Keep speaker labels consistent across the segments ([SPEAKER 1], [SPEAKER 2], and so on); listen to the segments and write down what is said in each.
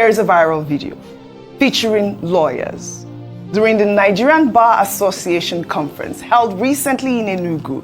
[SPEAKER 1] Here's a viral video featuring lawyers during the Nigerian Bar Association conference held recently in Enugu,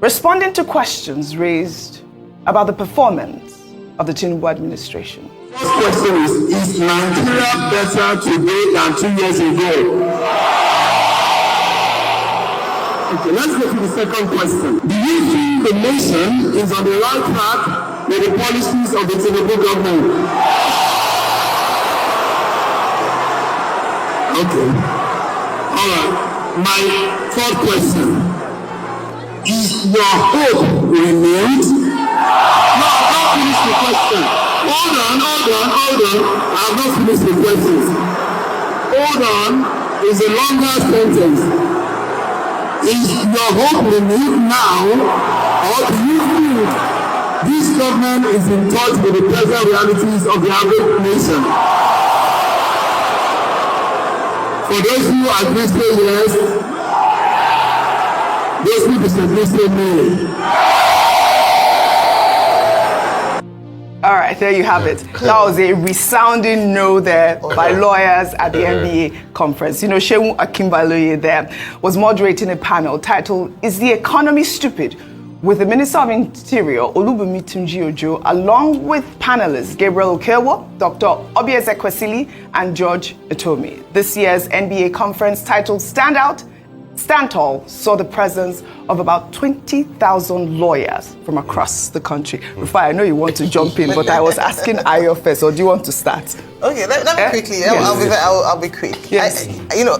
[SPEAKER 1] responding to questions raised about the performance of the Tinubu administration.
[SPEAKER 2] First question is Nigeria better today than 2 years ago? Okay, let's go to the second question. Do you think the nation is on the right track with the policies of the Tinubu government? Okay. All right. My third question. Is your hope renewed? No, I've not finished the question. Hold on. I have not finished the questions. Hold on. It's a longer sentence. Is your hope renewed now, or do you think this government is in touch with the present realities of the average nation? For those who agree say yes, those who disagree say no.
[SPEAKER 1] All right, there you have it. That was a resounding no there by lawyers at the NBA conference. You know, Seun Akinbaloye there was moderating a panel titled, "Is the Economy Stupid?" with the Minister of Interior, Olubunmi Tunji-Ojo, along with panelists Gabriel Okeowo, Dr. Obi Ezekwesili, and George Etomi. This year's NBA conference titled Stand Tall saw the presence of about 20,000 lawyers from across the country. Rufai, I know you want to jump in, but I was asking Ayo first, or do you want to start?
[SPEAKER 3] Okay, let me quickly.
[SPEAKER 1] Yes.
[SPEAKER 3] I'll be quick.
[SPEAKER 1] Yes.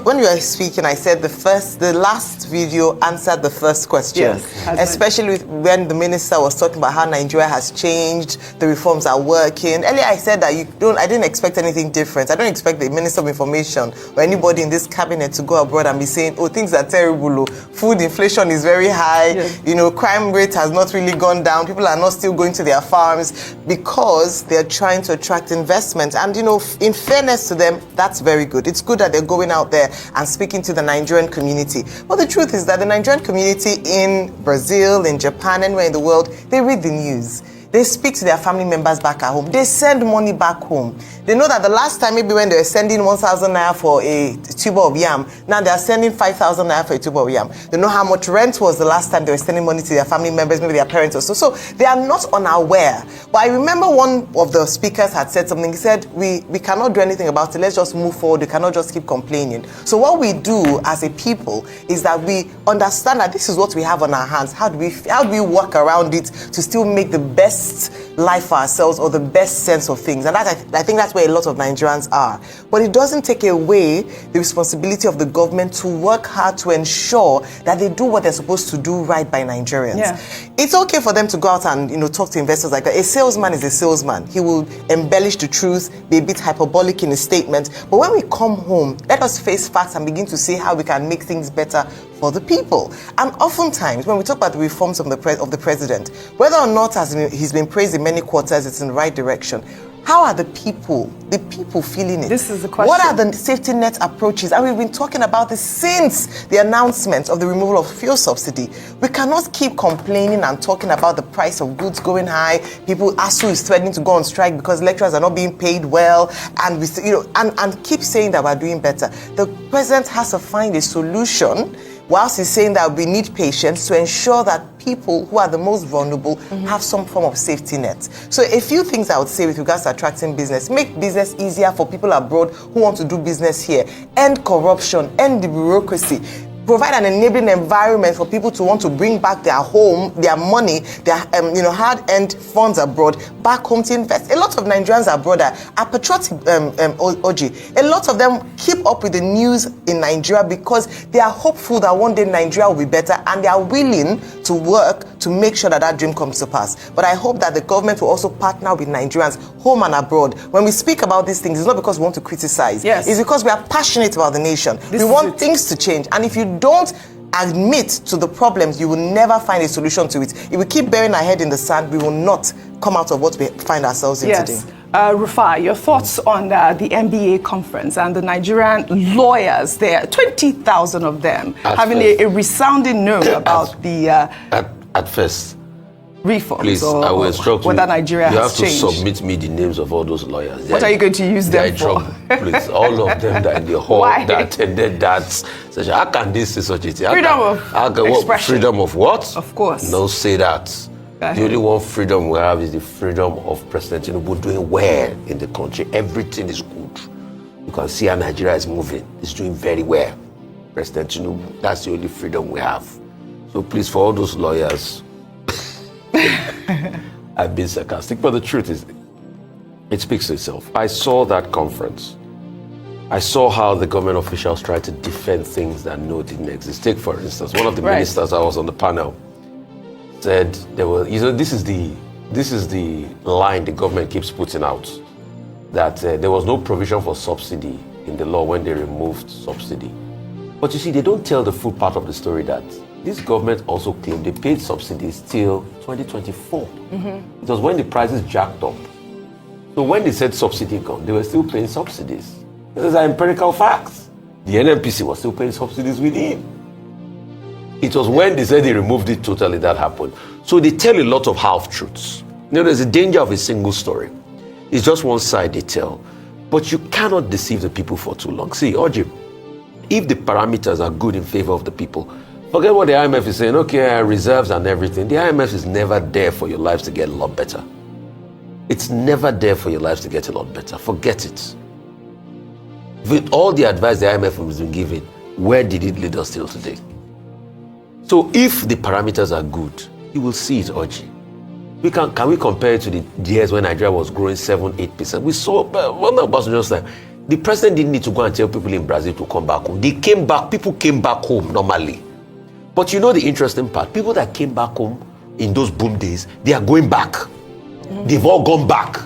[SPEAKER 3] When you were speaking, I said the last video answered the first question.
[SPEAKER 1] Yes,
[SPEAKER 3] especially when the minister was talking about how Nigeria has changed, the reforms are working. Earlier, I said that I didn't expect anything different. I don't expect the Minister of Information or anybody in this cabinet to go abroad and be saying, "Oh, things are terrible. Food inflation is very high.
[SPEAKER 1] Yes.
[SPEAKER 3] Crime rate has not really gone down. People are not still going to their farms because they're trying to attract investment." And in fairness to them, that's very good. It's good that they're going out there and speaking to the Nigerian community. But the truth is that the Nigerian community in Brazil, in Japan, anywhere in the world, they read the news. They speak to their family members back at home. They send money back home. They know that the last time, maybe when they were sending 1,000 naira for a tuber of yam, now they are sending 5,000 naira for a tuber of yam. They know how much rent was the last time they were sending money to their family members, maybe their parents or so. So they are not unaware. But I remember one of the speakers had said something. He said, we cannot do anything about it. Let's just move forward. We cannot just keep complaining. So what we do as a people is that we understand that this is what we have on our hands. How do we work around it to still make the best life for ourselves or the best sense of things? And I think that's where a lot of Nigerians are. But it doesn't take away the responsibility of the government to work hard to ensure that they do what they're supposed to do right by Nigerians.
[SPEAKER 1] Yeah.
[SPEAKER 3] It's okay for them to go out and talk to investors like that. A salesman is a salesman. He will embellish the truth, be a bit hyperbolic in his statement. But when we come home, let us face facts and begin to see how we can make things better for the people. And oftentimes, when we talk about the reforms of the president, whether or not he's been praised in many quarters, it's in the right direction. How are the people feeling it?
[SPEAKER 1] This is the question.
[SPEAKER 3] What are the safety net approaches? And we've been talking about this since the announcement of the removal of fuel subsidy. We cannot keep complaining and talking about the price of goods going high. ASU is threatening to go on strike because lecturers are not being paid well, and and keep saying that we're doing better. The president has to find a solution, whilst he's saying that we need patience to ensure that people who are the most vulnerable have some form of safety net. So a few things I would say with regards to attracting business: make business easier for people abroad who want to do business here, end corruption, end the bureaucracy, provide an enabling environment for people to want to bring back their home, their money, their hard-earned funds abroad, back home to invest. A lot of Nigerians abroad are patriotic, Oji. A lot of them keep up with the news in Nigeria because they are hopeful that one day Nigeria will be better, and they are willing to work to make sure that dream comes to pass. But I hope that the government will also partner with Nigerians, home and abroad. When we speak about these things, it's not because we want to criticize.
[SPEAKER 1] Yes.
[SPEAKER 3] It's because we are passionate about the nation. We want things to change. And if you don't admit to the problems, you will never find a solution to it. If we keep burying our head in the sand, we will not come out of what we find ourselves in today.
[SPEAKER 1] Rufai, your thoughts on the NBA conference and the Nigerian lawyers there, 20,000 of them, having a resounding no about the...
[SPEAKER 4] At first,
[SPEAKER 1] reforms
[SPEAKER 4] Please,
[SPEAKER 1] or
[SPEAKER 4] I will instruct
[SPEAKER 1] whether
[SPEAKER 4] you.
[SPEAKER 1] Nigeria
[SPEAKER 4] You
[SPEAKER 1] has
[SPEAKER 4] have to
[SPEAKER 1] changed.
[SPEAKER 4] submit me the names of all those lawyers.
[SPEAKER 1] What are you going to use
[SPEAKER 4] They are
[SPEAKER 1] them
[SPEAKER 4] in
[SPEAKER 1] for?
[SPEAKER 4] trouble. Please, all of them that in the hall
[SPEAKER 1] Why?
[SPEAKER 4] that attended that session. How can they say such a thing?
[SPEAKER 1] Freedom of expression.
[SPEAKER 4] Freedom of what?
[SPEAKER 1] Of course.
[SPEAKER 4] No, say that.
[SPEAKER 1] Go ahead.
[SPEAKER 4] The only one freedom we have is the freedom of President Tinubu doing well in the country. Everything is good. You can see how Nigeria is moving. It's doing very well. President Tinubu, that's the only freedom we have. So please, for all those lawyers, I've been sarcastic, but the truth is, it speaks to itself. I saw that conference. I saw how the government officials tried to defend things that didn't exist. Take, for instance, one of the ministers I was on the panel said there were, this is the line the government keeps putting out, that there was no provision for subsidy in the law when they removed subsidy. But you see, they don't tell the full part of the story that this government also claimed they paid subsidies till 2024. It was when the prices jacked up. So when they said subsidy gone, they were still paying subsidies. These are empirical facts. The NNPC was still paying subsidies with him. It was when they said they removed it totally that happened. So they tell a lot of half-truths. There's a danger of a single story. It's just one side they tell. But you cannot deceive the people for too long. See, Oji, if the parameters are good in favor of the people, forget what the IMF is saying, okay, reserves and everything. The IMF is never there for your lives to get a lot better. It's never there for your lives to get a lot better. Forget it. With all the advice the IMF has been giving, where did it lead us till today? So if the parameters are good, you will see it, Oji. Can we compare it to the years when Nigeria was growing 7-8%? We saw, one of Obasanjo's time, the president didn't need to go and tell people in Brazil to come back home. They came back, people came back home normally. But you know the interesting part, people that came back home in those boom days, they are going back. They've all gone back.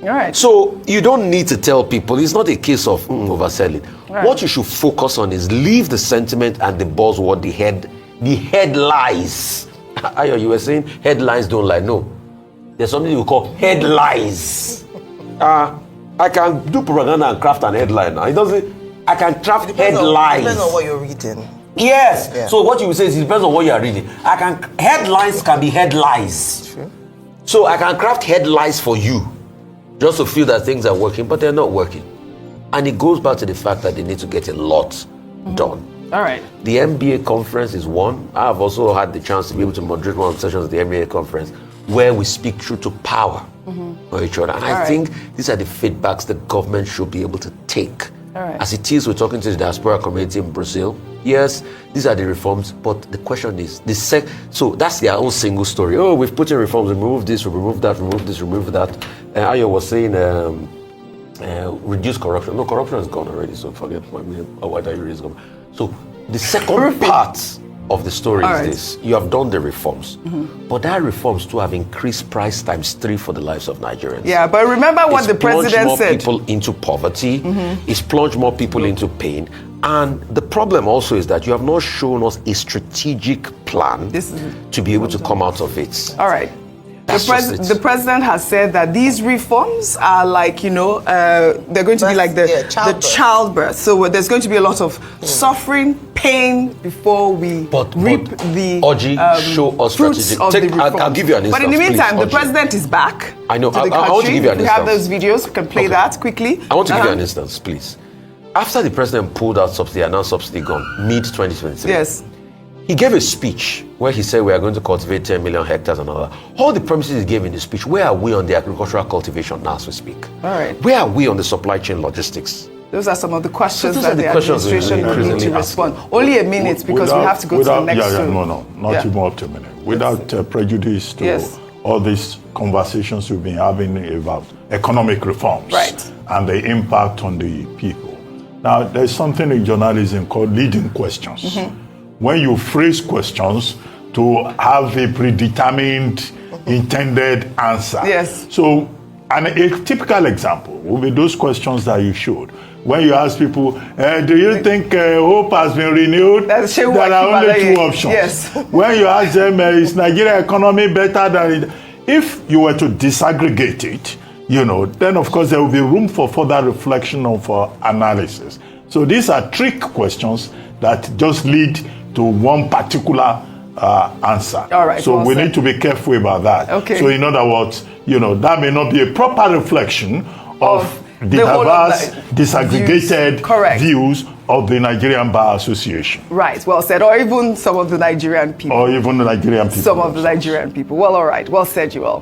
[SPEAKER 1] All right.
[SPEAKER 4] So you don't need to tell people, it's not a case of overselling.
[SPEAKER 1] Right.
[SPEAKER 4] What you should focus on is leave the sentiment and the buzzword, the head lies. Ayo, you were saying headlines don't lie. No. There's something you call head lies. I can do propaganda and craft an headline now. It doesn't, I can craft headlines.
[SPEAKER 3] Depends on what you're reading.
[SPEAKER 4] Yes.
[SPEAKER 3] Yeah.
[SPEAKER 4] So what you will say is it depends on what you are reading. Headlines can be headlines.
[SPEAKER 3] True.
[SPEAKER 4] So I can craft headlines for you just to feel that things are working, but they're not working. And it goes back to the fact that they need to get a lot done.
[SPEAKER 1] All right.
[SPEAKER 4] The MBA conference is one. I've also had the chance to be able to moderate one of the sessions at the MBA conference where we speak truth to power on each other. And I think these are the feedbacks the government should be able to take. As it is, we're talking to the diaspora community in Brazil. Yes, these are the reforms, but the question is, so that's their own single story. Oh, we've put in reforms, we remove this, we remove that, remove this, remove that. Ayo was saying, reduce corruption. No, corruption is gone already, so forget why don't you raise government. So the second part of the story is this. You have done the reforms, but that reforms too have increased price times 3 for the lives of Nigerians.
[SPEAKER 1] Yeah, but remember what the president said.
[SPEAKER 4] It's plunged more people into poverty. It's plunged more people into pain. And the problem also is that you have not shown us a strategic plan to be able to come out of it.
[SPEAKER 1] All right. The president has said that these reforms are like, they're going to be like the childbirth. So there's going to be a lot of suffering, pain before we reap the
[SPEAKER 4] show us
[SPEAKER 1] fruits of the reform.
[SPEAKER 4] I'll give you an instance.
[SPEAKER 1] But in the meantime,
[SPEAKER 4] please,
[SPEAKER 1] the president is back.
[SPEAKER 4] I know.
[SPEAKER 1] I
[SPEAKER 4] want to give you an instance.
[SPEAKER 1] We have those videos. We can play that quickly.
[SPEAKER 4] I want to give you an instance, please. After the president pulled out subsidy, announced subsidy gone, mid-2023.
[SPEAKER 1] Yes.
[SPEAKER 4] He gave a speech where he said we are going to cultivate 10 million hectares and all that. All the promises he gave in the speech, where are we on the agricultural cultivation now as we speak?
[SPEAKER 1] All right.
[SPEAKER 4] Where are we on the supply chain logistics?
[SPEAKER 1] Those are some of the questions
[SPEAKER 4] So
[SPEAKER 1] that the administration will need to respond. Only a minute because we have to go to the next
[SPEAKER 5] not even up to a minute. Without prejudice to all these conversations we've been having about economic reforms and the impact on the people. Now, there's something in journalism called leading questions. When you phrase questions to have a predetermined intended answer.
[SPEAKER 1] Yes.
[SPEAKER 5] So, a typical example will be those questions that you showed. When you ask people, do you think hope has been renewed? There are only 2 options.
[SPEAKER 1] Yes.
[SPEAKER 5] When you ask them, is Nigeria economy better than it? If you were to disaggregate it, then of course there will be room for further reflection of analysis. So these are trick questions that just lead to one particular answer.
[SPEAKER 1] All right,
[SPEAKER 5] So
[SPEAKER 1] well
[SPEAKER 5] we
[SPEAKER 1] said.
[SPEAKER 5] need to be careful about that.
[SPEAKER 1] Okay.
[SPEAKER 5] So in other words, that may not be a proper reflection of the
[SPEAKER 1] whole of
[SPEAKER 5] diverse,
[SPEAKER 1] the
[SPEAKER 5] disaggregated
[SPEAKER 1] Correct.
[SPEAKER 5] views of the Nigerian Bar Association.
[SPEAKER 1] Right, well said. Or even some of the Nigerian people.
[SPEAKER 5] Or even the Nigerian people.
[SPEAKER 1] Some of the Nigerian people. Well, all right. Well said, Joel.